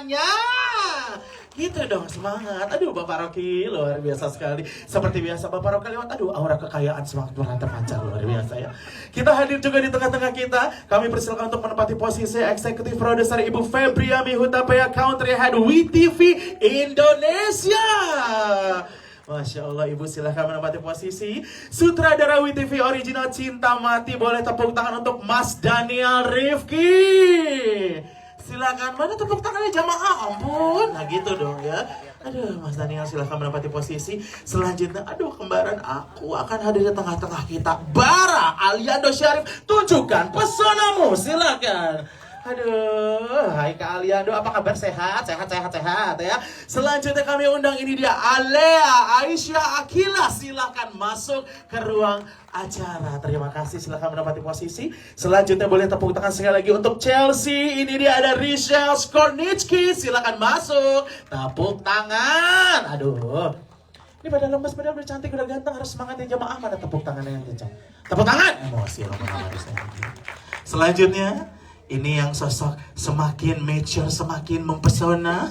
tangannya. Gitu dong, semangat. Aduh, Bapak Rocky luar biasa sekali. Seperti biasa Bapak Rocky lewat, aduh aura kekayaan semangat Tuhan terpancar luar biasa ya. Kita hadir juga di tengah-tengah kita. Kami persilakan untuk menempati posisi eksekutif produser Ibu Febriami Hutapea, Country Head WeTV Indonesia. Masya Allah, Ibu silahkan menempati posisi. Sutradara WeTV original Cinta Mati. Boleh tepuk tangan untuk Mas Daniel Rifki. Silakan, mana tepuk tangannya jamaah, ampun. Nah gitu dong ya. Aduh, Mas Daniel silakan menempati posisi. Selanjutnya, aduh kembaran aku akan hadir di tengah-tengah kita. Bara Aliando Syarif, tunjukkan pesonamu, silakan. Aduh, hai Kak Aliando, apa kabar? Sehat ya. Selanjutnya kami undang, ini dia Alea Aisyah Akila. Silakan masuk ke ruang acara. Terima kasih, silakan menempati posisi. Selanjutnya boleh tepuk tangan sekali lagi untuk Chelsea. Ini dia ada Richelle Skornitsky. Silakan masuk. Tepuk tangan. Aduh, ini pada lemes, pada udah cantik, udah ganteng, harus semangatin jamaah. Mana tepuk tangannya yang kencang? Tepuk tangan. Emosi loh. Selanjutnya, ini yang sosok semakin mature, semakin mempesona.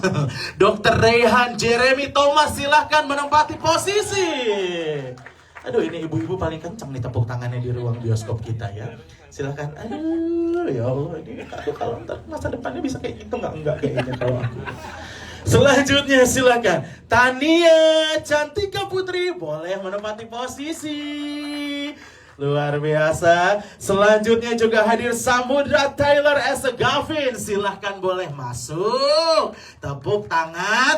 Dr. Reyhan Jeremy Thomas, silahkan menempati posisi. Aduh, ini ibu-ibu paling kencang nih tepuk tangannya di ruang bioskop kita ya. Silahkan. Aduh, ya Allah, ini aduh, kalau ntar masa depannya bisa kayak gitu enggak kayaknya kalau aku. Selanjutnya silakan Tania Cantika Putri, boleh menempati posisi. Luar biasa. Selanjutnya juga hadir Samudra Taylor S. Gavin. Silahkan boleh masuk. Tepuk tangan.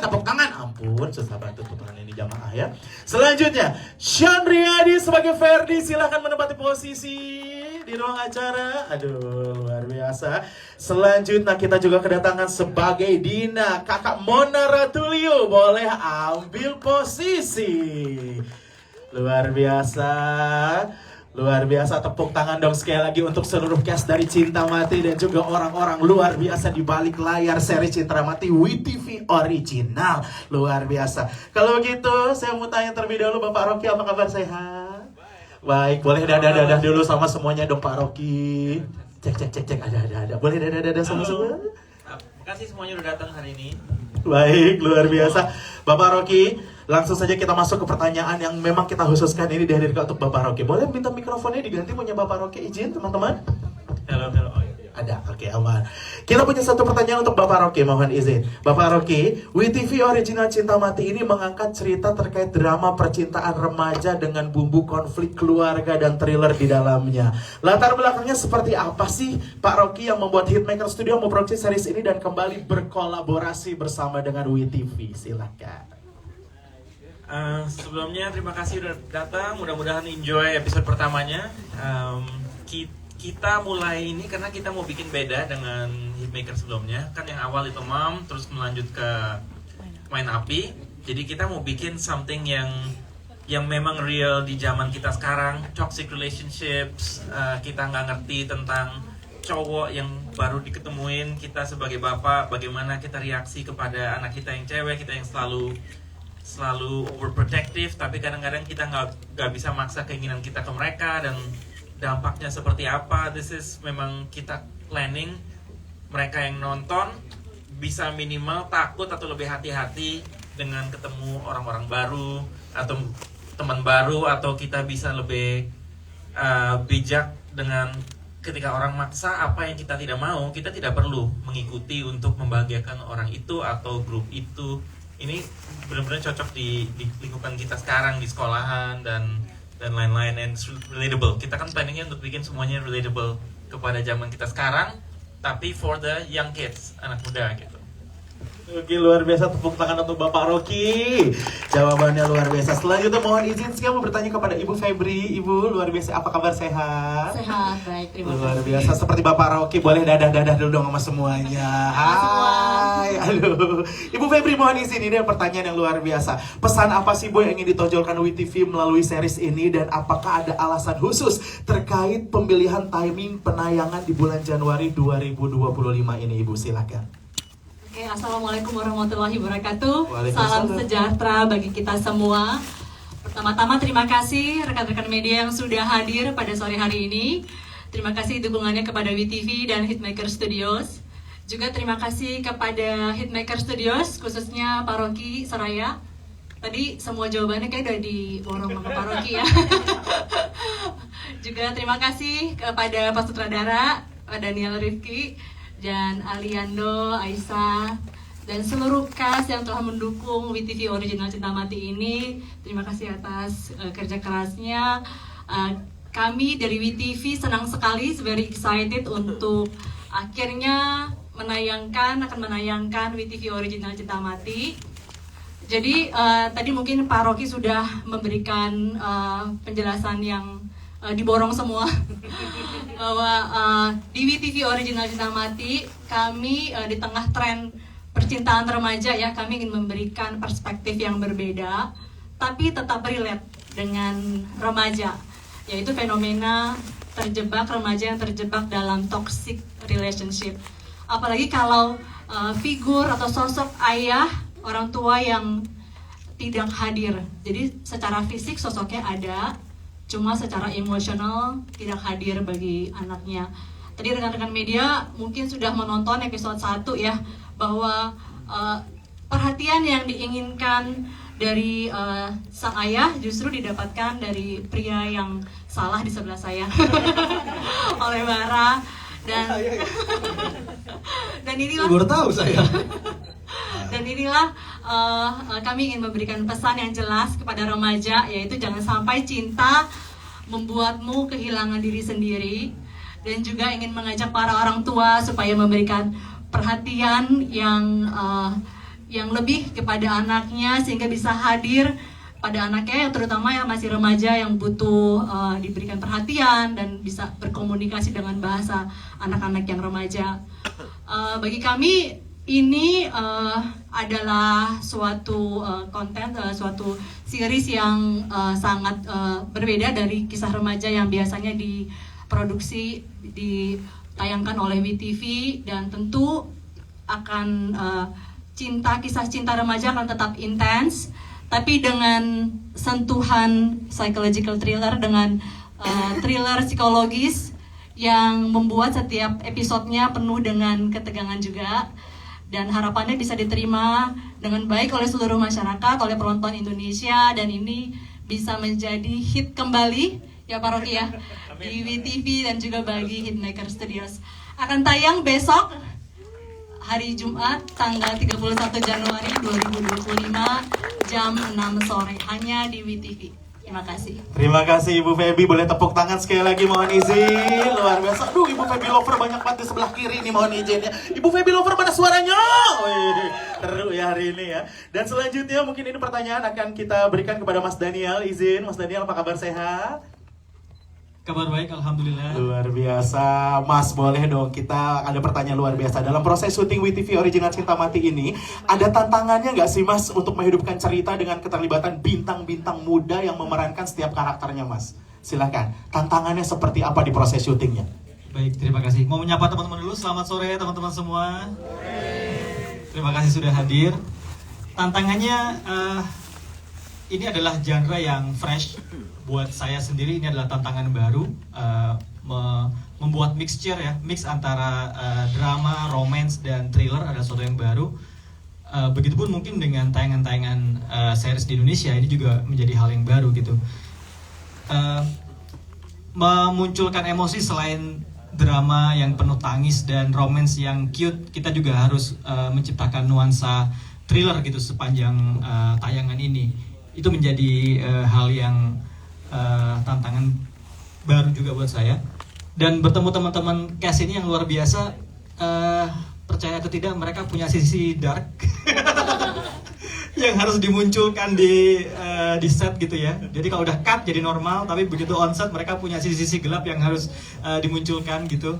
Ampun, susah banget tepuk tangan ini jamaah ya. Selanjutnya Sean Riyadi sebagai Ferdi. Silahkan menempati posisi di ruang acara. Aduh, luar biasa. Selanjutnya kita juga kedatangan sebagai Dina, Kakak Mona Ratulio. Boleh ambil posisi. Luar biasa, tepuk tangan dong sekali lagi untuk seluruh cast dari Cinta Mati dan juga orang-orang luar biasa di balik layar seri Cinta Mati WeTV original. Luar biasa. Kalau begitu, saya mau tanya terlebih dahulu Bapak Rocky, apa kabar, sehat? Baik, boleh dadah dulu sama semuanya dong Pak Rocky. Cek, ada. Boleh dadah sama semua? Terima kasih semuanya udah datang hari ini. Baik, luar biasa. Bapak Rocky, langsung saja kita masuk ke pertanyaan yang memang kita khususkan ini dihadirkan untuk Bapak Rocky. Boleh minta mikrofonnya diganti punya Bapak Rocky, izin teman-teman? Halo. Ada, oke, aman. Kita punya satu pertanyaan untuk Bapak Rocky, mohon izin. Bapak Rocky, WeTV original Cinta Mati ini mengangkat cerita terkait drama percintaan remaja dengan bumbu konflik keluarga dan thriller di dalamnya. Latar belakangnya seperti apa sih Pak Rocky yang membuat Hitmaker Studio memproduksi series ini dan kembali berkolaborasi bersama dengan WeTV? Silakan. Sebelumnya terima kasih udah datang. Mudah-mudahan enjoy episode pertamanya. Kita mulai ini karena kita mau bikin beda dengan Hitmaker sebelumnya. Kan yang awal itu Mom, terus melanjut ke Main Api. Jadi kita mau bikin something yang memang real di zaman kita sekarang. Toxic relationships. Kita nggak ngerti tentang cowok yang baru diketemuin. Kita sebagai bapak, bagaimana kita reaksi kepada anak kita yang cewek, kita yang selalu overprotective, tapi kadang-kadang kita nggak bisa maksa keinginan kita ke mereka, dan dampaknya seperti apa. This is memang kita planning mereka yang nonton bisa minimal takut atau lebih hati-hati dengan ketemu orang-orang baru atau teman baru, atau kita bisa lebih bijak dengan ketika orang maksa apa yang kita tidak mau, kita tidak perlu mengikuti untuk membahagiakan orang itu atau grup itu. Ini benar-benar cocok di lingkungan kita sekarang, di sekolahan dan lain-lain, and relatable. Kita kan planningnya untuk bikin semuanya relatable kepada zaman kita sekarang, tapi for the young kids, anak muda gitu. Oke, luar biasa, tepuk tangan untuk Bapak Rocky. Jawabannya luar biasa. Selanjutnya mohon izin saya mau bertanya kepada Ibu Febri. Ibu, luar biasa, apa kabar, sehat? Sehat, baik, terima kasih. Luar biasa, seperti Bapak Rocky, boleh dadah dulu dong sama semuanya. Hai, halo. Ibu Febri, mohon izin, ini pertanyaan yang luar biasa. Pesan apa sih Bu yang ingin ditonjolkan WeTV melalui series ini, dan apakah ada alasan khusus terkait pemilihan timing penayangan di bulan Januari 2025 ini, Ibu? Silakan. Oke, assalamualaikum warahmatullahi wabarakatuh. Salam sejahtera bagi kita semua. Pertama-tama terima kasih rekan-rekan media yang sudah hadir pada sore hari ini. Terima kasih dukungannya kepada WeTV dan Hitmaker Studios. Juga terima kasih kepada Hitmaker Studios, khususnya Pak Rocky Seraya. Tadi semua jawabannya kayak udah diborong sama Pak Rocky ya. Juga terima kasih kepada Pak Sutradara, Pak Daniel Rifki, dan Aliando, Aisyah, dan seluruh cast yang telah mendukung WeTV Original Cinta Mati ini. Terima kasih atas kerja kerasnya. Kami dari WeTV senang sekali, very excited untuk akhirnya akan menayangkan WeTV Original Cinta Mati. Jadi tadi mungkin Pak Rocky sudah memberikan penjelasan yang diborong semua bahwa di WeTV Original Cinta Mati kami di tengah tren percintaan remaja ya, kami ingin memberikan perspektif yang berbeda tapi tetap relate dengan remaja, yaitu fenomena remaja yang terjebak dalam toxic relationship. Apalagi kalau figur atau sosok ayah, orang tua yang tidak hadir. Jadi secara fisik sosoknya ada, cuma secara emosional tidak hadir bagi anaknya. Tadi rekan-rekan media mungkin sudah menonton episode 1 ya, bahwa perhatian yang diinginkan dari sang ayah justru didapatkan dari pria yang salah di sebelah saya oleh Bara. Dan inilah baru tahu saya. Dan inilah kami ingin memberikan pesan yang jelas kepada remaja, yaitu jangan sampai cinta membuatmu kehilangan diri sendiri, dan juga ingin mengajak para orang tua supaya memberikan perhatian yang lebih kepada anaknya sehingga bisa hadir pada anaknya, yang terutama yang masih remaja yang butuh diberikan perhatian dan bisa berkomunikasi dengan bahasa anak-anak yang remaja. Bagi kami ini adalah suatu konten, suatu series yang sangat berbeda dari kisah remaja yang biasanya diproduksi, ditayangkan oleh WeTV, dan tentu akan kisah cinta remaja akan tetap intens, tapi dengan sentuhan psychological thriller, dengan thriller psikologis yang membuat setiap episodenya penuh dengan ketegangan juga, dan harapannya bisa diterima dengan baik oleh seluruh masyarakat, oleh penonton Indonesia, dan ini bisa menjadi hit kembali ya Pak Rocky ya di WeTV dan juga bagi Hitmaker Studios. Akan tayang besok hari Jumat tanggal 31 Januari 2025 jam 6 sore hanya di WeTV. Terima kasih. Terima kasih Ibu Feby, boleh tepuk tangan sekali lagi, mohon izin. Luar biasa. Aduh, Ibu Feby lover banyak banget di sebelah kiri nih, mohon izin ya. Ibu Feby lover mana suaranya? Wih, seru ya hari ini ya. Dan selanjutnya mungkin ini pertanyaan akan kita berikan kepada Mas Daniel. Izin, Mas Daniel, apa kabar, sehat? Kabar baik, alhamdulillah. Luar biasa, Mas, boleh dong kita ada pertanyaan luar biasa. Dalam proses syuting WeTV Original Cinta Mati ini, ada tantangannya nggak sih Mas untuk menghidupkan cerita dengan keterlibatan bintang-bintang muda yang memerankan setiap karakternya, Mas? Silakan, tantangannya seperti apa di proses syutingnya? Baik, terima kasih. Mau menyapa teman-teman dulu, selamat sore teman-teman semua. Terima kasih sudah hadir. Tantangannya, ini adalah genre yang fresh. Buat saya sendiri ini adalah tantangan baru, membuat mix antara drama, romance, dan thriller adalah sesuatu yang baru. Begitupun mungkin dengan tayangan-tayangan series di Indonesia, ini juga menjadi hal yang baru gitu. Memunculkan emosi selain drama yang penuh tangis dan romance yang cute, kita juga harus menciptakan nuansa thriller gitu sepanjang tayangan ini. Itu menjadi hal yang tantangan baru juga buat saya, dan bertemu teman-teman cast ini yang luar biasa. Percaya atau tidak, mereka punya sisi dark yang harus dimunculkan di set gitu ya. Jadi kalau udah cut jadi normal, tapi begitu on set mereka punya sisi-sisi gelap yang harus dimunculkan gitu.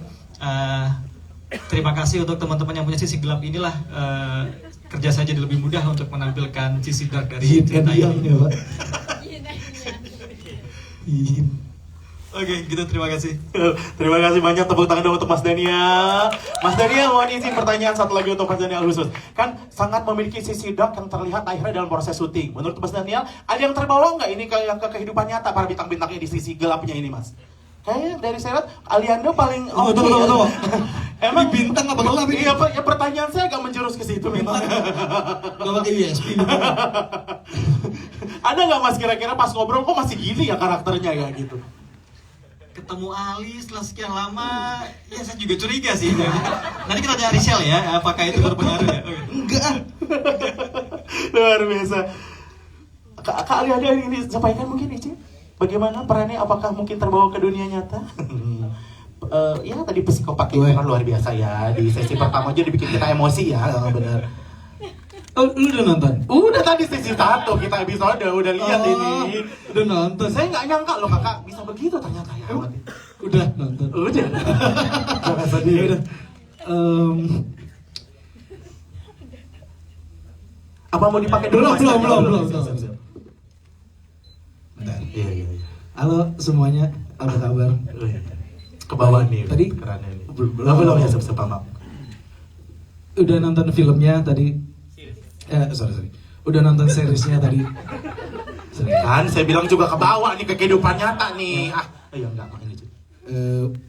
Terima kasih untuk teman-teman yang punya sisi gelap inilah, kerja saya jadi lebih mudah untuk menampilkan sisi dark dari cerita ini. Oke, gitu, terima kasih. Terima kasih banyak, tepuk tangan dong untuk Mas Daniel. Mas Daniel, mohon izin pertanyaan satu lagi untuk Mas Daniel khusus. Kan sangat memiliki sisi dark yang terlihat akhirnya dalam proses syuting. Menurut Mas Daniel, ada yang terbawa nggak ini ke kehidupan nyata para bintang-bintangnya di sisi gelapnya ini, Mas? Kayaknya dari saya lihat Aliando paling Tunggu. Emang bintang apa gelap ini? Iya, Pak, ya pertanyaan saya agak menjurus ke situ memang. Gak pakai USB. Ada nggak Mas kira-kira pas ngobrol kok masih gini ya karakternya ya gitu? Ketemu Ali setelah sekian lama, ya saya juga curiga sih. Nanti kita cari Shell ya, apakah itu berpengaruh ya? Enggak. Luar biasa. Kak Ali ada yang ingin disampaikan mungkin Ici? Bagaimana perannya? Apakah mungkin terbawa ke dunia nyata? Ya tadi psikopat itu kan luar biasa ya. Di sesi pertama aja dibikin kita emosi ya, benar. Oh, lu udah nonton? Udah tadi sesi 1 kita episode udah lihat ini. Udah nonton. Saya nggak nyangka loh kakak bisa begitu ternyata ya. Udah nonton. Udah. Jangan sedih. Ya udah. Apa mau dipakai dulu? Belum, Mas? belum. Siap. Bentar. Iya. Halo semuanya, apa kabar? Ke bawah nih. Tadi? Kerannya ini. Belum. Belum ya sepamam. Udah nonton filmnya tadi? Sorry. Udah nonton seriesnya tadi? Sorry. Kan saya bilang juga ke bawah nih ke kehidupan nyata nih. Ya enggak makanya itu.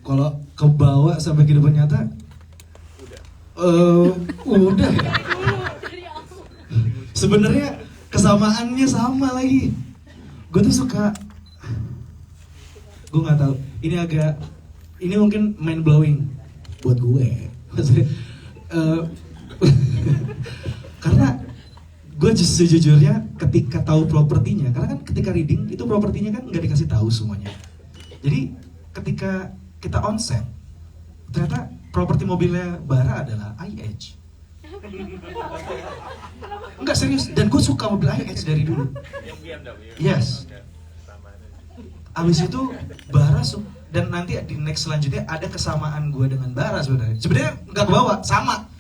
Kalau kebawa sampai kehidupan nyata? Udah ya. Sebenarnya kesamaannya sama lagi. Gue tuh suka. Gue nggak tahu. Ini mungkin mind blowing buat gue. Maksudnya, karena gue sejujurnya ketika tahu propertinya, karena kan ketika reading itu propertinya kan nggak dikasih tahu semuanya. Jadi ketika kita onset, ternyata properti mobilnya Bara adalah IH. Enggak serius, dan gue suka mobil IH dari dulu. Yes. Abis itu Bara dan nanti di next selanjutnya ada kesamaan gue dengan Bara sebenarnya. Sebenarnya nggak kebawa, sama.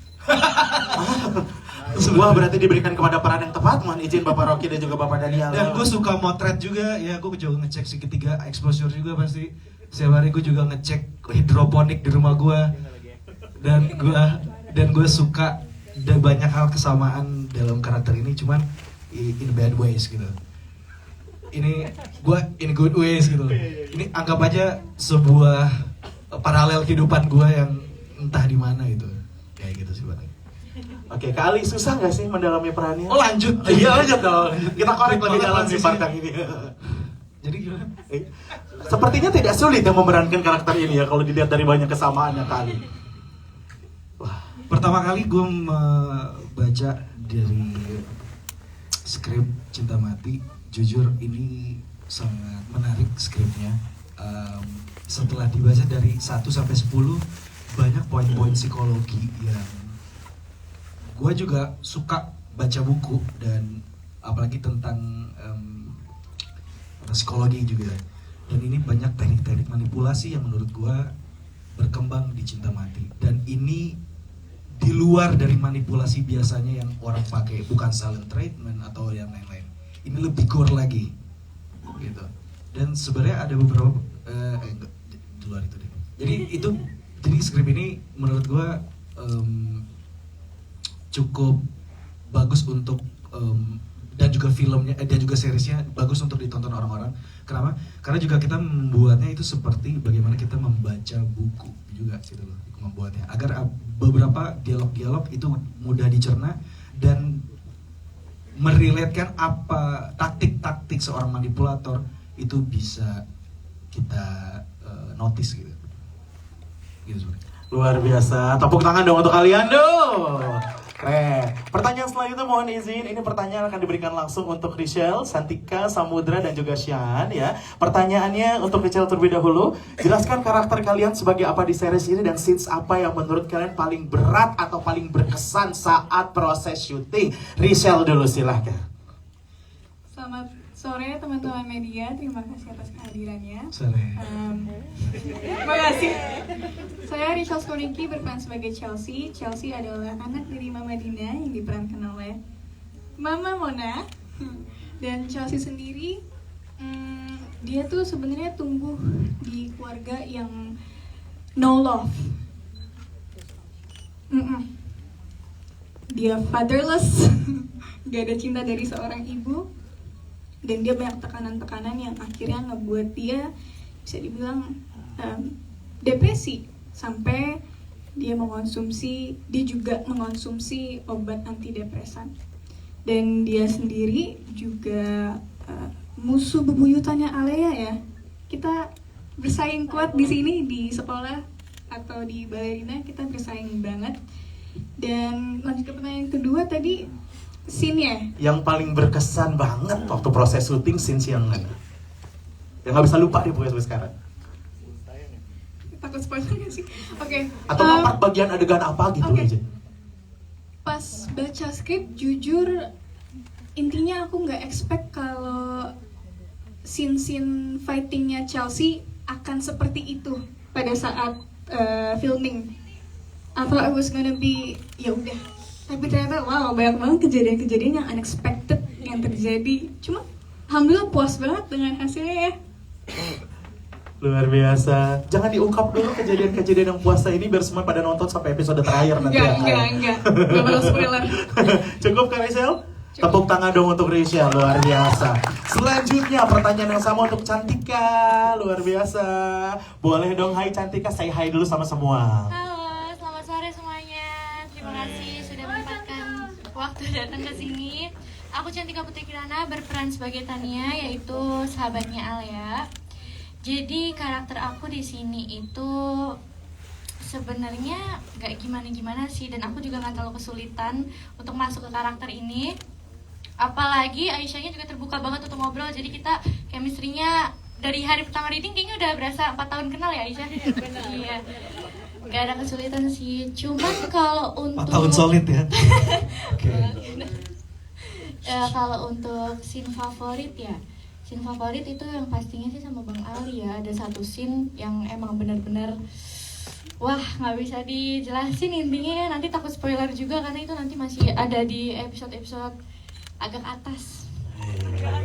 Sebuah berarti diberikan kepada peran yang tepat. Mohon izin Bapak Rocky dan juga Bapak Daniel. Dan gue suka motret juga, ya gue juga ngecek segitiga exposure juga pasti. Setiap hari gue juga ngecek hidroponik di rumah gue. Dan gue suka ada banyak hal kesamaan dalam karakter ini, cuman in bad ways gitu. Ini gue in good ways gitu. Ini anggap aja sebuah paralel kehidupan gue yang entah di mana gitu. Kayak gitu sih Bang. Oke, Kak Ali susah nggak sih mendalami perannya? Oh lanjut. Iya lanjut dong. Kita korek lebih dalam di part yang ini. Jadi gimana? Sepertinya tidak sulit yang memerankan karakter ini ya kalau dilihat dari banyak kesamaannya Kak Ali. Wah, Pertama kali gue membaca dari skrip Cinta Mati, jujur ini sangat menarik skripnya. Setelah dibaca dari 1 sampai 10, banyak poin-poin psikologi yang gue juga suka baca buku dan apalagi tentang psikologi juga. Dan ini banyak teknik-teknik manipulasi yang menurut gue berkembang di Cinta Mati. Dan ini di luar dari manipulasi biasanya yang orang pakai, bukan silent treatment atau yang lain-lain. Ini lebih gore lagi, gitu. Dan sebenarnya ada beberapa di luar itu deh. Jadi skrip ini menurut gue cukup bagus untuk dan juga filmnya dan juga seriesnya bagus untuk ditonton orang-orang. Kenapa? Karena juga kita membuatnya itu seperti bagaimana kita membaca buku juga gitu loh, membuatnya agar beberapa dialog-dialog itu mudah dicerna dan merelatekan apa taktik-taktik seorang manipulator itu bisa kita notice gitu. Gitu sebenarnya. luar biasa. Tepuk tangan dong untuk kalian dong. Keren. Pertanyaan selanjutnya mohon izin. Ini pertanyaan akan diberikan langsung untuk Richelle, Santika, Samudra, dan juga Shan ya. Pertanyaannya untuk Richelle terlebih dahulu. Jelaskan karakter kalian sebagai apa di series ini dan scenes apa yang menurut kalian paling berat atau paling berkesan saat proses syuting. Richelle dulu silahkan. Selamat sore teman-teman media, terima kasih atas kehadirannya. Sore. Terima kasih. Saya Richelle Skoriki berperan sebagai Chelsea. Chelsea adalah anak dari Mama Dina yang diperankan oleh Mama Mona. Dan Chelsea sendiri, dia tuh sebenarnya tumbuh di keluarga yang no love. Dia fatherless, gak ada cinta dari seorang ibu. Dan dia banyak tekanan-tekanan yang akhirnya ngebuat dia bisa dibilang depresi sampai dia juga mengonsumsi obat antidepresan. Dan dia sendiri juga musuh bebuyutannya Alea ya. Kita bersaing kuat di sini di sekolah atau di balerina, kita bersaing banget. Dan lanjut ke pertanyaan kedua tadi, scene-nya. Yang paling berkesan banget waktu proses syuting scene yang mana? Yang nggak bisa lupa deh pokoknya sampai sekarang. Takut spoiler gak sih? Oke. Atau part bagian adegan apa gitu Oke. aja. Pas baca skrip, jujur intinya aku nggak expect kalau scene fightingnya Chelsea akan seperti itu pada saat filming. I thought it was gonna be ya udah, tapi ternyata wow, banyak banget kejadian-kejadian yang unexpected yang terjadi. Cuma alhamdulillah puas banget dengan hasilnya ya. Luar biasa. Jangan diungkap dulu kejadian-kejadian yang puasa ini biar semua pada nonton sampai episode terakhir nanti. Enggak bakal spoiler. Cukup kan Rachel? Tepuk tangan dong untuk Rachel, luar biasa. Selanjutnya pertanyaan yang sama untuk Cantika, luar biasa. Boleh dong, hai Cantika, say hi dulu sama semua. Halo, selamat sore semuanya. Terima kasih sudah menyempatkan waktu datang ke sini. Aku Cantika Putri Kirana berperan sebagai Tania, yaitu sahabatnya Alea. Jadi karakter aku di sini itu sebenarnya gak gimana-gimana sih, dan aku juga gak terlalu kesulitan untuk masuk ke karakter ini. Apalagi Aisyahnya juga terbuka banget untuk ngobrol, jadi kita chemistry-nya dari hari pertama reading kayaknya udah berasa 4 tahun kenal ya Aisyah. Iya, gak ada kesulitan sih. Cuman kalau untuk 4 tahun solid ya. Oke. Kalau untuk scene favorit ya, scene favorit itu yang pastinya sih sama Bang Ali ya. Ada satu scene yang emang benar-benar wah, nggak bisa dijelasin intinya, nanti takut spoiler juga karena itu nanti masih ada di episode-episode agak atas.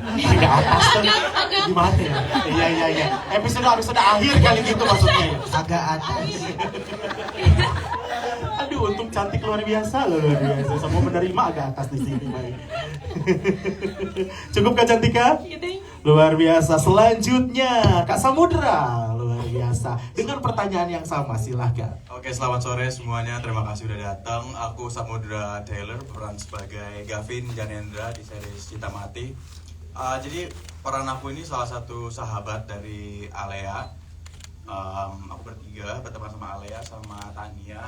Agak atas tuh gimana ya? Iya. Episode akhir kali gitu maksudnya. Agak atas. Aduh, untung Cantik luar biasa loh, luar biasa. Semua menerima agak atas di sini, baik. Cukup Kak Cantika? Luar biasa. Selanjutnya Kak Samudra, luar biasa. Dengan pertanyaan yang sama, silahkan. Oke, selamat sore semuanya. Terima kasih udah datang. Aku Samudra Taylor, peran sebagai Gavin Janendra di series Cinta Mati. Jadi peran aku ini salah satu sahabat dari Alea. Aku bertiga berteman sama Alea sama Tania.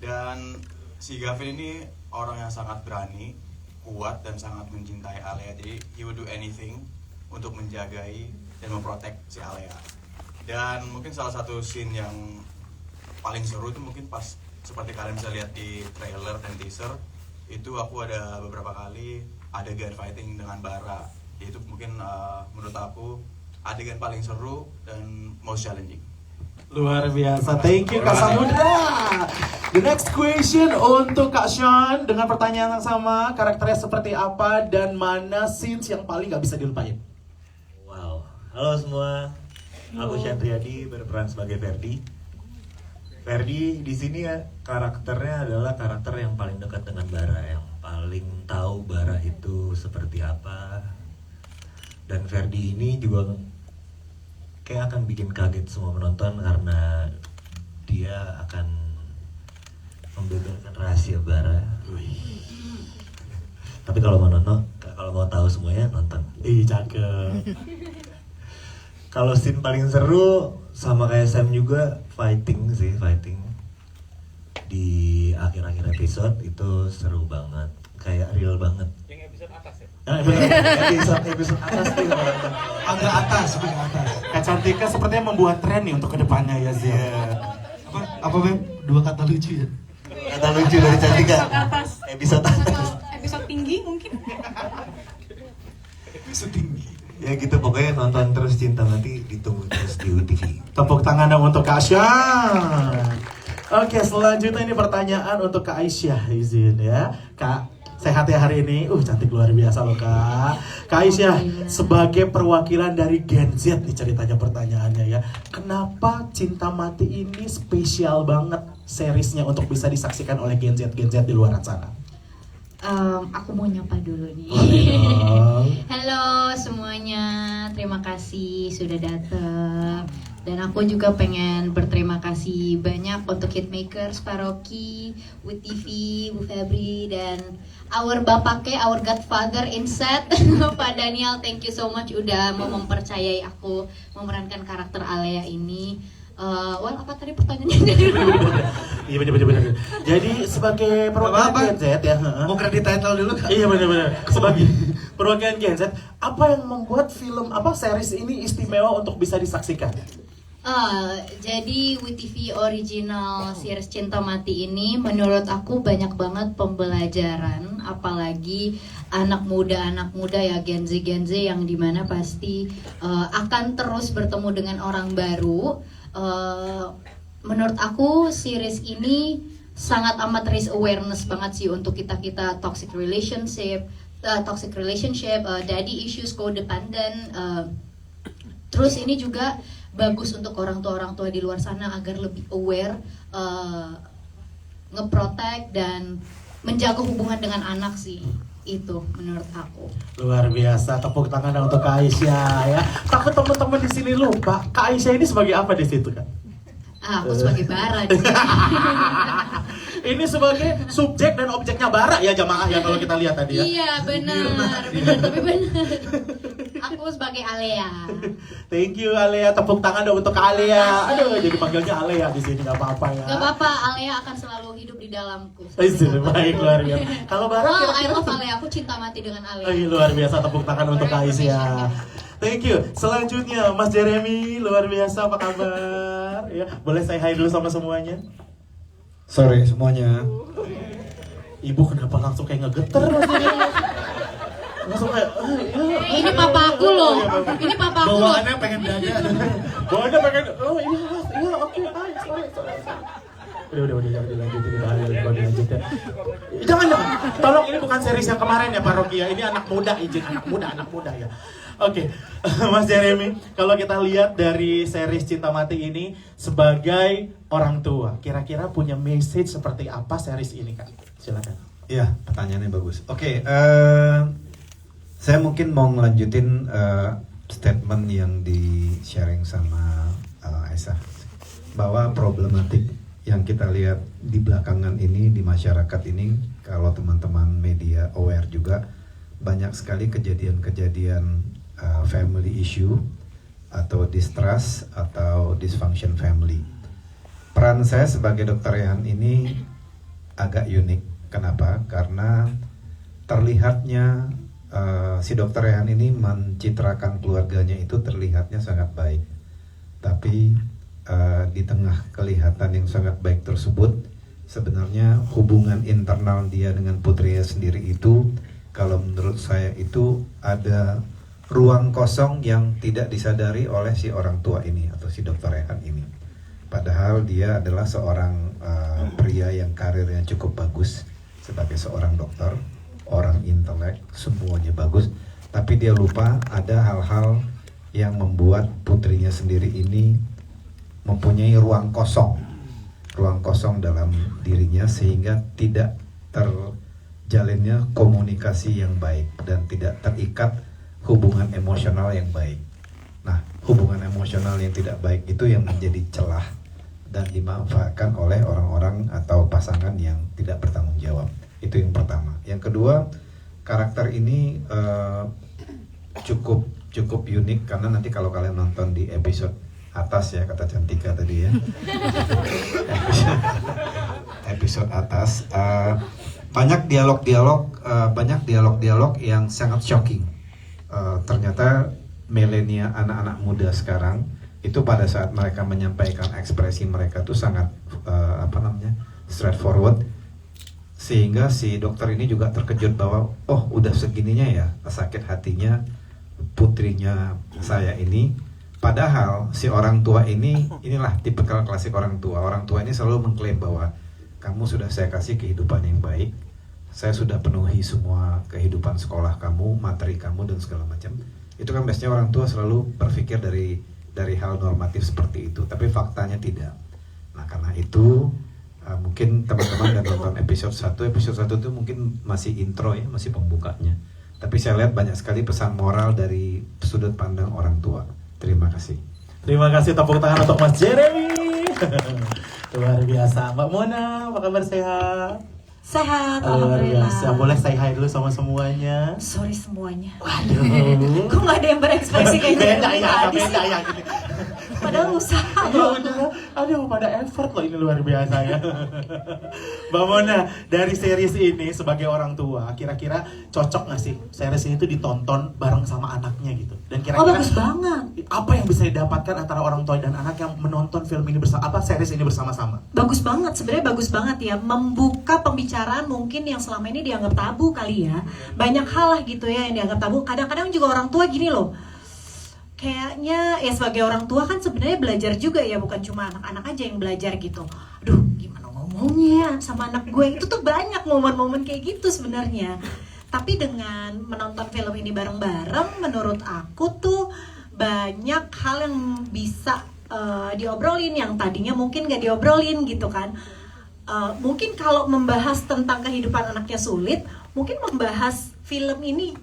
Dan si Gavin ini orang yang sangat berani, kuat dan sangat mencintai Alea. Jadi he would do anything untuk menjagai dan memprotek si Alea. Dan mungkin salah satu scene yang paling seru itu mungkin pas seperti kalian bisa lihat di trailer dan teaser, itu aku ada beberapa kali adegan fighting dengan Bara. Itu mungkin menurut aku adegan paling seru dan most challenging. Luar biasa, thank you Kak Samudra. The next question untuk Kak Sean dengan pertanyaan yang sama, karakternya seperti apa dan mana scenes yang paling gak bisa dilupain? Wow, halo semua, aku Chandriadi berperan sebagai Ferdi. Ferdi di sini ya karakternya adalah karakter yang paling dekat dengan Bara, yang paling tahu Bara itu seperti apa. Dan Ferdi ini juga kayak akan bikin kaget semua penonton karena dia akan membeberkan rahasia Bara. Tapi kalau mau nonton, kalau mau tahu semuanya nonton. Cakep. Kalau scene paling seru sama kayak Sam juga fighting di akhir-akhir episode itu seru banget, kayak real banget. Yang episode atas ya? Episode atas tuh Agak atas. Kak Cantika sepertinya membuat tren nih untuk kedepannya ya Zia. Apa Beb? 2 kata lucu ya? Kata lucu dari Cantika. Episode atas. Episode tinggi mungkin. Setinggi. Ya gitu, pokoknya nonton terus Cinta Mati, ditunggu terus di UTV. Tepuk tangan dong untuk Kak Sean. Oke, selanjutnya ini pertanyaan untuk Kak Aisyah, izin ya. Kak, sehat ya hari ini? Cantik luar biasa loh Kak. Kak Aisyah, sebagai perwakilan dari Gen Z nih ceritanya pertanyaannya ya. Kenapa Cinta Mati ini spesial banget seriesnya untuk bisa disaksikan oleh Gen Z di luar sana? Aku mau nyapa dulu nih. Halo semuanya, terima kasih sudah datang. Dan aku juga pengen berterima kasih banyak untuk Hitmakers, Paroki, with TV, with Febri, dan our bapake, our godfather in set, Pak Daniel. Thank you so much udah mau mempercayai aku memerankan karakter Alea ini. Well, apa tadi pertanyaannya? Iya benar. Jadi sebagai perwakilan Gen Z ya, Mau kredit title dulu kan? iya benar. Sebagai perwakilan Gen Z, apa yang membuat film series ini istimewa untuk bisa disaksikan? Jadi WeTV original series Cinta Mati ini menurut aku banyak banget pembelajaran, apalagi anak muda ya Gen Z yang dimana pasti akan terus bertemu dengan orang baru. Menurut aku series ini sangat amat raise awareness banget sih untuk kita toxic relationship, daddy issues, codependent. Terus ini juga bagus untuk orang tua di luar sana agar lebih aware, ngeprotect dan menjaga hubungan dengan anak sih. Itu menurut aku. Luar biasa, tepuk tangan untuk Kak Aisyah ya. Takut teman-teman di sini lupa, Kak Aisyah ini sebagai apa di situ kan? Aku sebagai Bara di sini. Ini sebagai subjek dan objeknya Bara ya jamaah ya kalau kita lihat tadi ya. Iya benar tapi benar. Aku sebagai Alea. Thank you Alea, tepuk tangan dong untuk Alea. Aduh, jadi panggilnya Alea di sini nggak apa-apa ya. Gak apa-apa, Alea akan selalu hidup di dalamku. Baik, luar biasa. Kalau Bara I love Alea, aku cinta mati dengan Alea. luar biasa, tepuk tangan untuk Kak Aisyah. Thank you. Selanjutnya Mas Jeremy, luar biasa, apa kabar? Ya, boleh saya hai dulu sama semuanya? Sore semuanya. Ibu kenapa langsung kayak ngegeter Mas Jeremy? Langsung kayak, Ini papa aku loh. Ini papa aku loh. Bawaannya pengen dada. Bawaannya pengen, iya oke, hai, sorry. Udah, jangan dilanjutin. Jangan, tolong ini bukan series yang kemarin ya Paroki ya, ini anak muda ya. Oke, Mas Jeremy, kalau kita lihat dari series Cinta Mati ini sebagai orang tua, kira-kira punya message seperti apa series ini Kak? Silakan. Iya, pertanyaannya bagus. Oke, saya mungkin mau ngelanjutin statement yang di-sharing sama Aisyah, bahwa problematik yang kita lihat di belakangan ini di masyarakat ini, kalau teman-teman media aware juga, banyak sekali kejadian-kejadian family issue atau distrust atau dysfunction family. Peran saya sebagai dokter Rehan ini agak unik. Kenapa? Karena terlihatnya si dokter Rehan ini mencitrakan keluarganya itu terlihatnya sangat baik, tapi di tengah kelihatan yang sangat baik tersebut, sebenarnya hubungan internal dia dengan putrinya sendiri itu, kalau menurut saya itu ada ruang kosong yang tidak disadari oleh si orang tua ini atau si dokter Rehan ini. Padahal dia adalah seorang pria yang karirnya cukup bagus sebagai seorang dokter, orang intelek, semuanya bagus, tapi dia lupa ada hal-hal yang membuat putrinya sendiri ini mempunyai ruang kosong dalam dirinya, sehingga tidak terjalinnya komunikasi yang baik dan tidak terikat hubungan emosional yang baik. Nah, hubungan emosional yang tidak baik itu yang menjadi celah dan dimanfaatkan oleh orang-orang atau pasangan yang tidak bertanggung jawab. Itu yang pertama. Yang kedua, karakter ini cukup unik, karena nanti kalau kalian nonton di episode atas ya, kata Cantika tadi ya, episode atas, banyak dialog yang sangat shocking. Ternyata milenial, anak-anak muda sekarang itu pada saat mereka menyampaikan ekspresi mereka tuh sangat straightforward, sehingga si dokter ini juga terkejut bahwa udah segininya ya sakit hatinya putrinya saya ini. Padahal si orang tua inilah tipikal klasik orang tua. Orang tua ini selalu mengklaim bahwa kamu sudah saya kasih kehidupan yang baik, saya sudah penuhi semua kehidupan sekolah kamu, materi kamu dan segala macam. Itu kan biasanya orang tua selalu berpikir dari hal normatif seperti itu, tapi faktanya tidak. Nah, karena itu mungkin teman-teman yang nonton episode 1 itu mungkin masih intro ya, masih pembukanya. Tapi saya lihat banyak sekali pesan moral dari sudut pandang orang tua. Terima kasih. Terima kasih, tepuk tangan untuk Mas Jeremy. Luar biasa. Mbak Mona, apa kabar, sehat? Sehat, Luar alhamdulillah. biasa. Boleh say hi dulu sama semuanya. Sorry semuanya. Waduh. Kok nggak ada yang berekspresi kayak gitu? Beda ya, Tadi beda sih. ya. Gini. Padahal usaha. Ya udah, aduh pada effort loh, ini luar biasa ya. Mbak Mona, dari series ini sebagai orang tua, kira-kira cocok nggak sih series ini tuh ditonton bareng sama anaknya gitu? Dan Oh kira-kira bagus banget. apa yang bisa didapatkan antara orang tua dan anak yang menonton film ini bersama, series ini bersama-sama? Bagus banget, sebenarnya bagus banget ya. Membuka pembicaraan mungkin yang selama ini dianggap tabu kali ya. Banyak hal lah gitu ya yang dianggap tabu. Kadang-kadang juga orang tua gini loh. Kayaknya ya sebagai orang tua kan sebenarnya belajar juga ya, bukan cuma anak-anak aja yang belajar gitu. Aduh, gimana ngomongnya sama anak gue, itu tuh banyak momen-momen kayak gitu sebenarnya. Tapi dengan menonton film ini bareng-bareng, menurut aku tuh banyak hal yang bisa diobrolin yang tadinya mungkin gak diobrolin gitu kan. Mungkin kalau membahas tentang kehidupan anaknya sulit, mungkin membahas film ini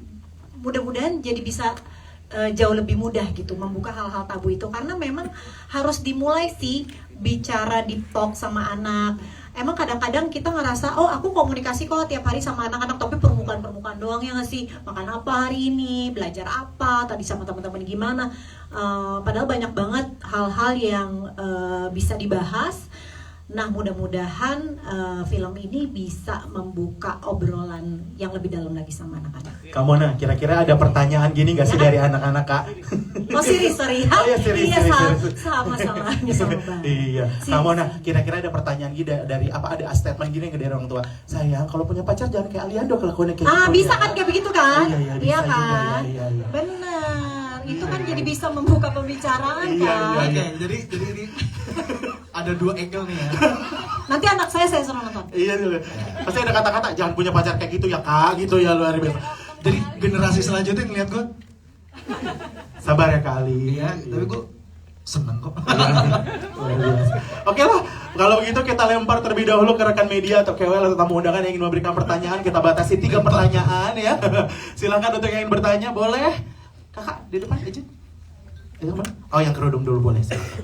mudah-mudahan jadi bisa jauh lebih mudah gitu membuka hal-hal tabu itu, karena memang harus dimulai sih bicara di talk sama anak. Emang kadang-kadang kita ngerasa oh aku komunikasi kok tiap hari sama anak-anak, tapi permukaan-permukaan doang ya nggak sih, makan apa hari ini, belajar apa, tadi sama teman-teman gimana. Padahal banyak banget hal-hal yang bisa dibahas. Nah mudah-mudahan film ini bisa membuka obrolan yang lebih dalam lagi sama anak-anak. Kamu nah, kira-kira ada pertanyaan gini nggak sih dari anak-anak, Kak? Oh Siri, sorry. Oh ya, Siri, Iya, Siri. sama salahnya sama Bang. Iya. Siri. Kamu nah, kira-kira ada pertanyaan gini dari apa, ada statement gini nggak dari orang tua? Sayang, kalau punya pacar jangan kayak Aliando kelakuannya kayak gitu. Bisa ya. kan kayak begitu kan? Iya, bisa juga, kan? iya. Benar. Itu kan jadi bisa membuka pembicaraan Iya, kan? iya. Jadi ini ada dua angle nih ya. Nanti anak saya suruh nonton. Iya, pasti ada kata-kata jangan punya pacar kayak gitu ya, Kak, gitu ya, luar biasa. Jadi generasi selanjutnya ngeliat gue, Sabar ya kali. iya, tapi gue seneng kok. Luar biasa. Oke lah, kalau begitu kita lempar terlebih dahulu ke rekan media atau KOL atau tamu undangan yang ingin memberikan pertanyaan. Kita batasi 3 pertanyaan ya. Silakan untuk yang ingin bertanya, boleh. Kakak di depan aja. Oh, yang kerudung dulu boleh. Silakan.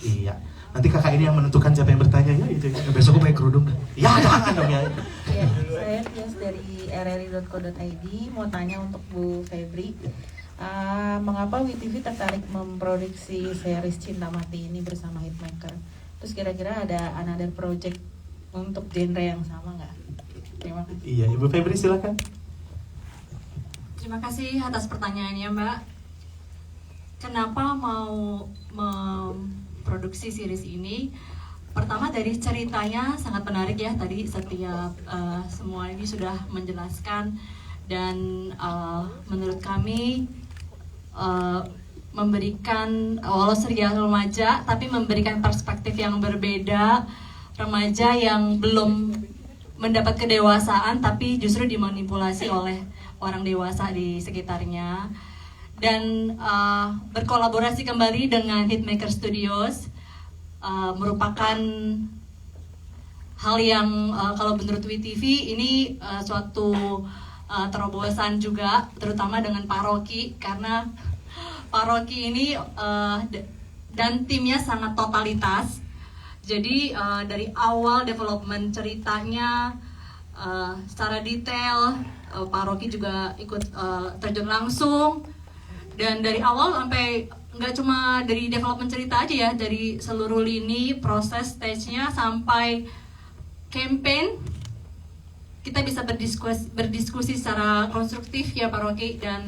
Iya. Nanti kakak ini yang menentukan siapa yang bertanya ya itu. Besok gue pakai kerudung dah. Ya jangan dong ya. Ya, saya Tias dari rri.co.id, mau tanya untuk Bu Febri, mengapa WeTV tertarik memproduksi series Cinta Mati ini bersama Hitmaker? Terus kira-kira ada another project untuk genre yang sama nggak? Terima kasih. Iya, Ibu Febri silakan. Terima kasih atas pertanyaannya, Mbak. Kenapa mau memproduksi series ini? Pertama dari ceritanya sangat menarik ya, tadi setiap semua ini sudah menjelaskan, dan menurut kami memberikan walau serial remaja tapi memberikan perspektif yang berbeda, remaja yang belum mendapat kedewasaan tapi justru dimanipulasi oleh orang dewasa di sekitarnya, dan berkolaborasi kembali dengan Hitmaker Studios merupakan hal yang kalau menurut WeTV ini suatu terobosan juga, terutama dengan Pak Rocky, karena Pak Rocky ini dan timnya sangat totalitas. Jadi dari awal development ceritanya secara detail, Pak Rocky juga ikut terjun langsung, dan dari awal sampai nggak cuma dari development cerita aja ya, dari seluruh lini proses stage-nya sampai campaign kita bisa berdiskusi secara konstruktif ya Pak Rocky, dan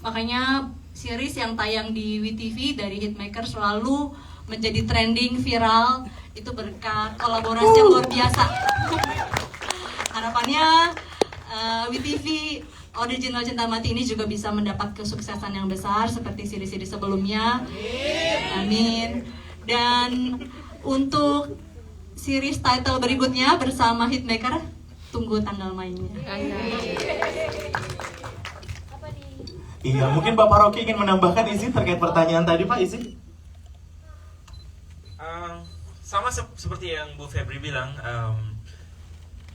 makanya series yang tayang di WeTV dari Hitmaker selalu menjadi trending viral itu berkat kolaborasi yang luar biasa. Harapannya WeTV original Cinta Mati ini juga bisa mendapat kesuksesan yang besar seperti seri-seri sebelumnya. Amin. Dan untuk series title berikutnya bersama Hitmaker, tunggu tanggal mainnya. Iya, mungkin Bapak Rocky ingin menambahkan izin terkait pertanyaan tadi, Pak, izin. Sama seperti yang Bu Febri bilang,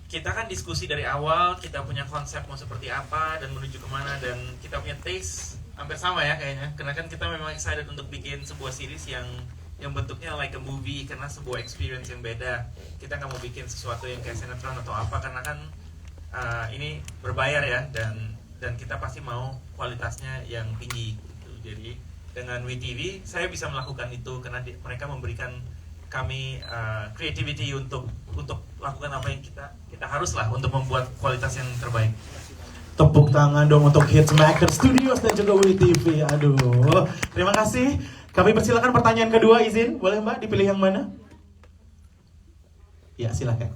kita kan diskusi dari awal, kita punya konsep mau seperti apa dan menuju kemana, dan kita punya taste hampir sama ya kayaknya, karena kan kita memang excited untuk bikin sebuah series yang bentuknya like a movie, karena sebuah experience yang beda. Kita nggak mau bikin sesuatu yang kayak sinetron atau apa, karena kan ini berbayar ya, dan kita pasti mau kualitasnya yang tinggi gitu. Jadi dengan WeTV saya bisa melakukan itu karena mereka memberikan kami creativity untuk lakukan apa yang kita harus lah untuk membuat kualitas yang terbaik. Tepuk tangan dong untuk Hitmaker Studios dan juga WeTV. Aduh, terima kasih. Kami persilakan pertanyaan kedua, izin. Boleh Mbak dipilih yang mana? Ya, silakan.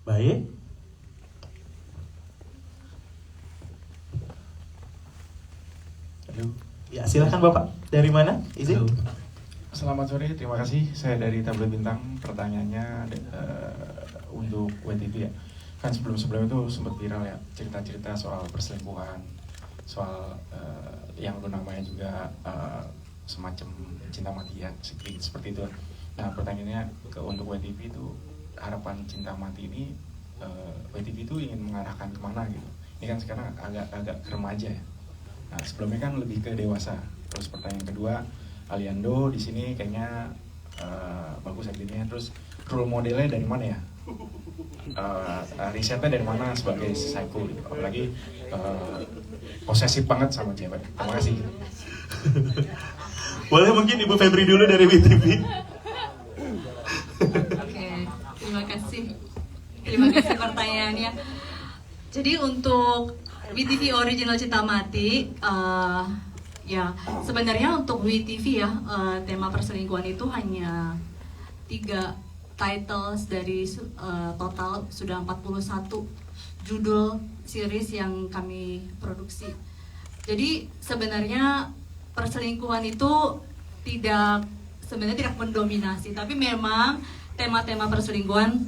Baik. Halo. Ya, silakan Bapak. Dari mana? Izin. Selamat sore, terima kasih. Saya dari Tablet Bintang. Pertanyaannya untuk WeTV ya. Kan sebelum itu sempat viral ya cerita-cerita soal perselingkuhan, soal yang namanya juga semacam cinta mati ya, seperti itu. Nah pertanyaannya untuk WeTV itu, harapan cinta mati ini WeTV itu ingin mengarahkan kemana gitu? Ini kan sekarang agak ke remaja ya. Nah sebelumnya kan lebih ke dewasa. Terus pertanyaan kedua, Aliando di sini kayaknya bagus aktingnya. Terus role modelnya dari mana ya? Risetnya dari mana sebagai psycho gitu. Apalagi posesif banget sama cewek. Terima kasih. Boleh mungkin Ibu Febri dulu dari WeTV. Oke, terima kasih. Terima kasih pertanyaannya. Jadi untuk WeTV Original Cinta Mati, ya sebenarnya untuk WeTV ya, tema perselingkuhan itu hanya 3 titles dari total sudah 41 judul series yang kami produksi. Jadi sebenarnya perselingkuhan itu tidak mendominasi, tapi memang tema-tema perselingkuhan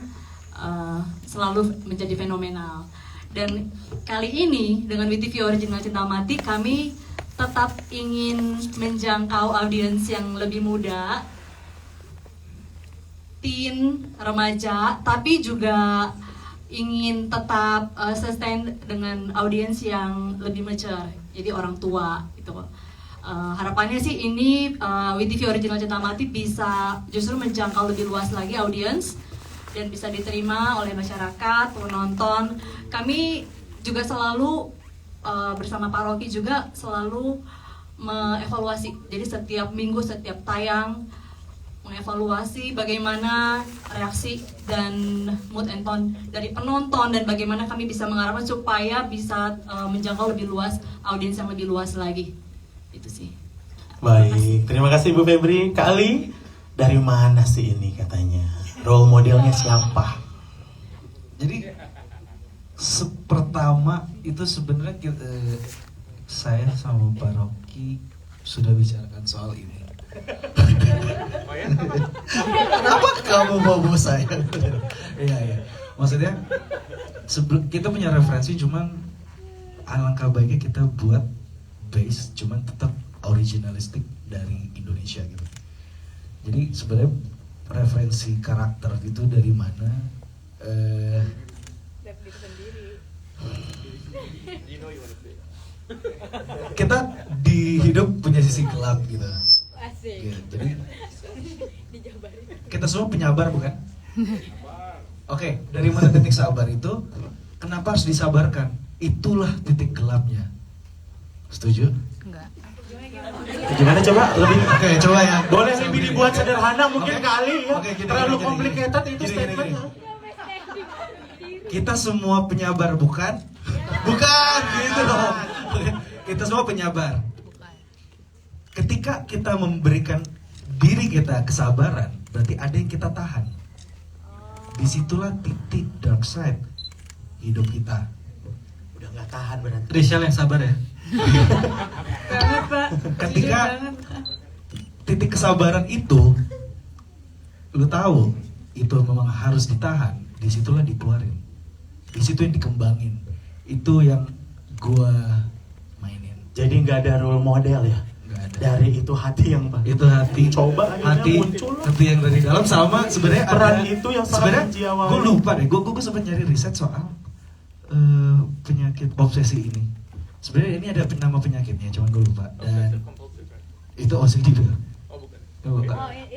selalu menjadi fenomenal. Dan kali ini dengan WeTV Original Cinta Mati kami tetap ingin menjangkau audiens yang lebih muda, teen, remaja, tapi juga ingin tetap sustain dengan audiens yang lebih mature, jadi orang tua gitu. Harapannya sih ini WeTV Original Cinta Mati bisa justru menjangkau lebih luas lagi audiens dan bisa diterima oleh masyarakat, penonton. Kami juga selalu bersama Pak Rocky juga selalu mengevaluasi, jadi setiap minggu, setiap tayang mengevaluasi bagaimana reaksi dan mood and tone dari penonton dan bagaimana kami bisa mengarahkan supaya bisa menjangkau lebih luas, audiens yang lebih luas lagi. Itu sih. Baik, terima kasih Bu Febri. Kak Ali, dari mana sih ini katanya? Role modelnya siapa? Jadi pertama itu sebenarnya saya sama Pak Rocky sudah bicarakan soal ini. Kenapa kamu bawa saya? Iya. Maksudnya kita punya referensi, cuman alangkah baiknya kita buat base, cuman tetap originalistik dari Indonesia gitu. Jadi sebenarnya referensi karakter itu dari mana? Kita di hidup punya sisi gelap gitu. Ya, jadi kita semua penyabar bukan? Oke, dari mana titik sabar itu? Kenapa harus disabarkan? Itulah titik gelapnya. Setuju? Enggak. Gimana coba lebih? Oke, coba ya. Boleh lebih dibuat sederhana mungkin kali ya. Gini, terlalu complicated itu statementnya. Kita semua penyabar bukan? Bukan gitu dong. Kita semua penyabar. Ketika kita memberikan diri kita kesabaran, berarti ada yang kita tahan. Disitulah titik dark side hidup kita. Udah nggak tahan berarti. Rishal yang sabar ya. Ketika titik kesabaran itu, lu tahu itu memang harus ditahan. Disitulah dikeluarin. Disitu yang dikembangin. Itu yang gua mainin. Jadi nggak ada role model ya? Dari itu hati yang itu hati, coba hati muncul hati yang dari dalam sama sebenarnya peran ada, itu yang sebenarnya sangat gue lupa deh, gue sempat nyari riset soal penyakit obsesi ini. Sebenarnya ini ada nama penyakitnya, cuman gue lupa. Dan itu OCD tuh.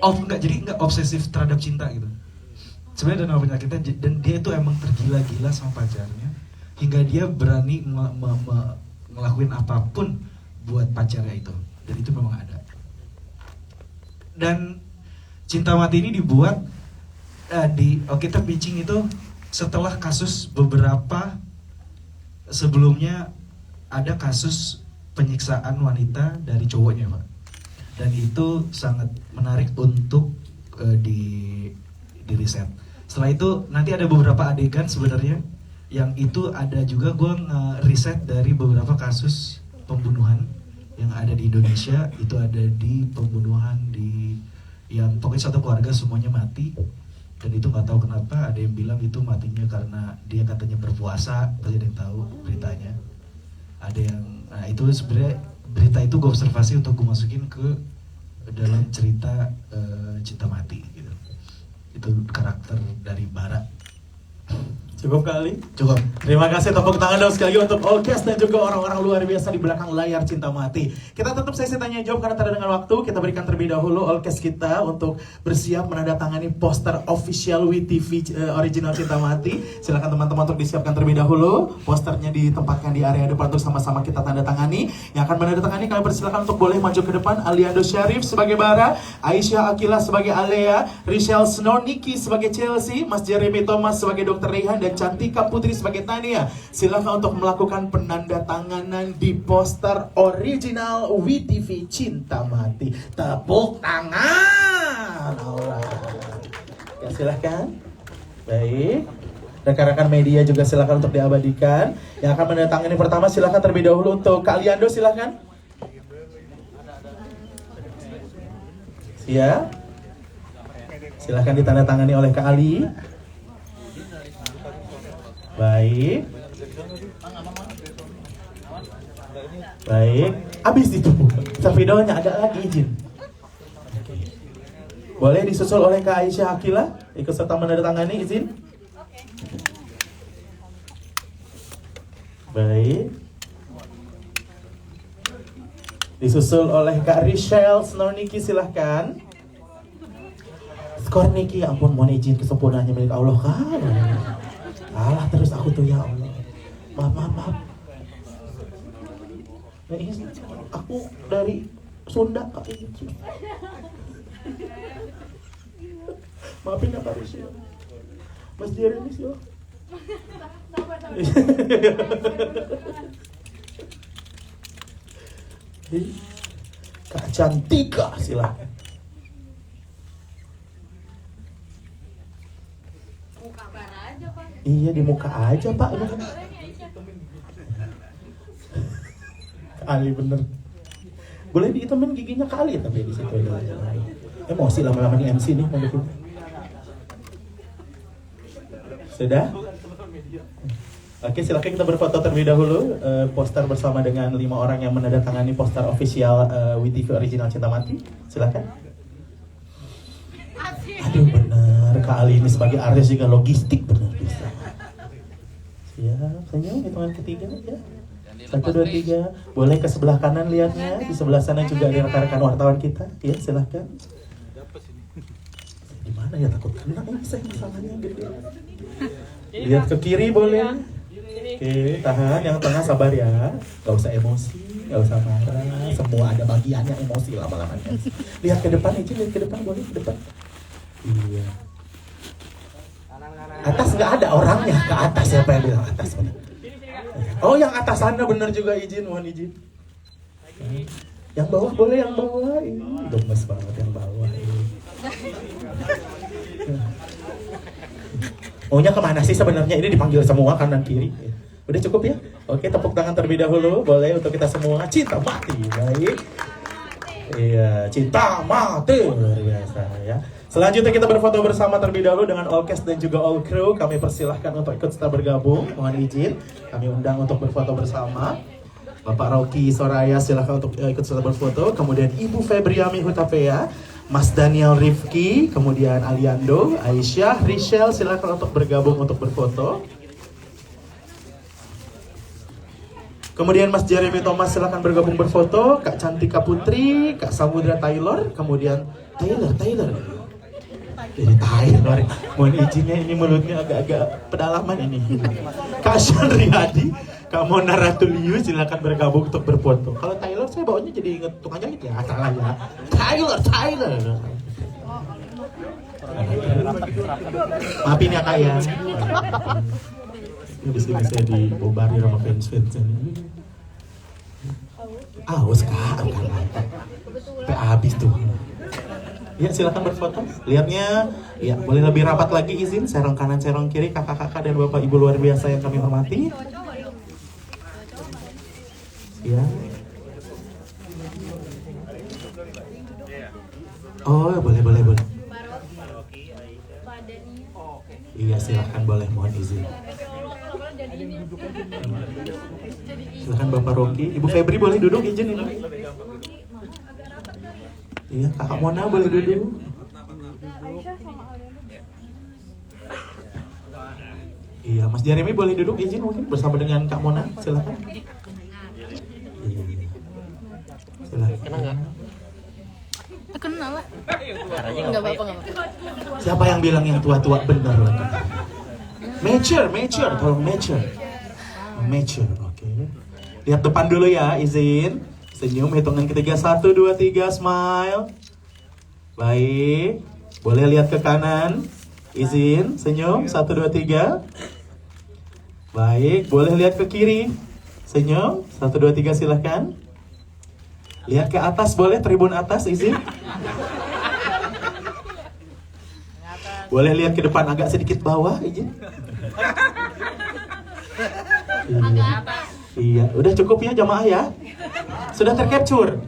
Oh enggak, jadi enggak obsesif terhadap cinta gitu. Sebenarnya ada nama penyakitnya dan dia itu emang tergila-gila sama pacarnya hingga dia berani ngelakuin apapun buat pacarnya itu. Dan itu memang ada. Dan Cinta Mati ini dibuat kita pitching itu setelah kasus beberapa sebelumnya ada kasus penyiksaan wanita dari cowoknya, Pak. Dan itu sangat menarik untuk di riset. Setelah itu nanti ada beberapa adegan sebenarnya yang itu ada juga gue nge-riset dari beberapa kasus pembunuhan yang ada di Indonesia. Itu ada di pembunuhan di yang pokoknya satu keluarga semuanya mati, dan itu nggak tahu kenapa. Ada yang bilang itu matinya karena dia katanya berpuasa, pasti ada yang tahu beritanya. Ada yang, nah itu sebenarnya berita itu gue observasi untuk gue masukin ke dalam cerita Cinta Mati gitu. Itu karakter dari Bara. Cukup kali? Cukup. Terima kasih, tepuk tangan dong sekali lagi untuk Allcast dan juga orang-orang luar biasa di belakang layar Cinta Mati. Kita tutup sesi tanya jawab karena tidak dengan waktu. Kita berikan terlebih dahulu Allcast kita untuk bersiap menandatangani poster official WeTV original Cinta Mati. Silakan teman-teman untuk disiapkan terlebih dahulu. Posternya ditempatkan di area depan untuk sama-sama kita tanda tangani. Yang akan menandatangani kalian persilakan untuk boleh maju ke depan. Aliando Syarif sebagai Bara, Aisyah Akila sebagai Alea, Richelle Snow Niki sebagai Chelsea, Mas Jeremy Thomas sebagai Dr. Rehan, dan Cantika Putri sebagai Tania. Silakan untuk melakukan penandatanganan di poster original WeTV Cinta Mati. Tepuk tangan. Ya, silakan. Baik. Rekan-rekan media juga silakan untuk diabadikan. Yang akan menandatangani pertama silakan terlebih dahulu untuk Kak Liando, silakan. Ya. Silakan ditandatangani oleh Kak Ali. Baik. Baik. Habis itu. Videonya ada lagi, izin. Boleh disusul oleh Kak Aisyah Akila, ikut serta menandatangani, izin. Baik. Disusul oleh Kak Richelle Snorniki, silahkan. Skor Niki, ya ampun, mohon izin, kesempurnaannya milik Allah kan. Alah terus aku tuh, ya Allah. Maaf. Nah, ini aku dari Sunda, Kak. Maafin ya Kak Risya. Mas Jeremy sih. Kak Cantika, silahkan. Iya, di muka aja Pak. Kali bener. Boleh ditemen giginya kali tapi di situ ada. Emosi lama-lama nih MC nih. Sudah? Oke, silakan kita berfoto terlebih dahulu. Poster bersama dengan 5 orang yang menandatangani poster official WeTV original Cinta Mati. Silakan. Aduh benar, Kak Ali ini sebagai artis juga logistik benar bisa. Siap, senyum, hitungan ketiga ya. 1, 2, 3. Boleh ke sebelah kanan lihatnya. Di sebelah sana juga ada rekan-rekan wartawan kita. Ya, silahkan. Di mana ya, takut kena ini saya masalahnya gede. Lihat ke kiri boleh. Oke, tahan. Yang tengah sabar ya. Gak usah emosi, gak usah marah. Semua ada bagiannya emosi lama-lamanya. Lihat ke depan aja, lihat ke depan boleh, ke depan. Iya. Atas nggak ada orangnya, ke atas siapa yang bilang atas benar? Oh yang atas sana benar juga, izin, mohon izin. Yang bawah boleh, yang bawah. Ih, gemes banget yang bawah. Maunya kemana sih sebenarnya? Ini dipanggil semua kanan kiri. Udah cukup ya? Oke, tepuk tangan terlebih dahulu boleh untuk kita semua. Cinta Mati, baik. Iya, Cinta Mati, luar biasa ya. Selanjutnya kita berfoto bersama terlebih dahulu dengan Allcast dan juga all crew. Kami persilahkan untuk ikut serta bergabung. Mohon izin, kami undang untuk berfoto bersama. Bapak Rocky Soraya silahkan untuk ikut serta berfoto. Kemudian Ibu Febriami Hutapea, Mas Daniel Rifki, kemudian Aliando, Aisyah, Richelle silahkan untuk bergabung untuk berfoto. Kemudian Mas Jeremy Thomas silakan bergabung berfoto. Kak Cantika Putri, Kak Samudra Taylor, kemudian Taylor. Jadi Taylor, mohon izinnya ini mulutnya agak-agak pedalaman ini. Kak Shanriadi, Kak Mona Ratuliu silakan bergabung untuk berfoto. Kalau Taylor saya bawanya jadi inget tukang jahit ya, salah ya. Taylor. Maafin ya Kak ya. Di sini saya dibobari sama fans ini. Awas Kak, sampai habis tuh. Ya silakan berfoto. Lihatnya, ya boleh lebih rapat lagi izin. Serong kanan, serong kiri, kakak-kakak dan bapak ibu luar biasa yang kami hormati. Ya. Oh boleh. Iya silahkan boleh, mohon izin. Silahkan Bapak Rocky, Ibu Febri boleh duduk izin ini. Iya Kakak Mona boleh duduk. Iya Mas Jeremy boleh duduk izin mungkin bersama dengan Kak Mona, silahkan. Iya. Silahkan. Kenal lah. Enggak apa-apa. Siapa yang bilang yang tua-tua benar lagi? Mature, tolong mature, oke. Lihat depan dulu ya, izin. Senyum, hitungan ketiga, 1, 2, 3, smile. Baik, boleh lihat ke kanan. Izin, senyum, 1, 2, 3. Baik, boleh lihat ke kiri. Senyum, 1, 2, 3 silahkan. Lihat ke atas boleh, tribun atas, izin. Boleh lihat ke depan agak sedikit bawah, izin. Iya, udah cukup ya jamaah ya. Sudah tercapture.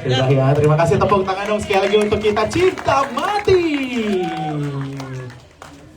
Sudah ya, terima kasih, tepuk tangan dong sekali lagi untuk kita Cinta Mati.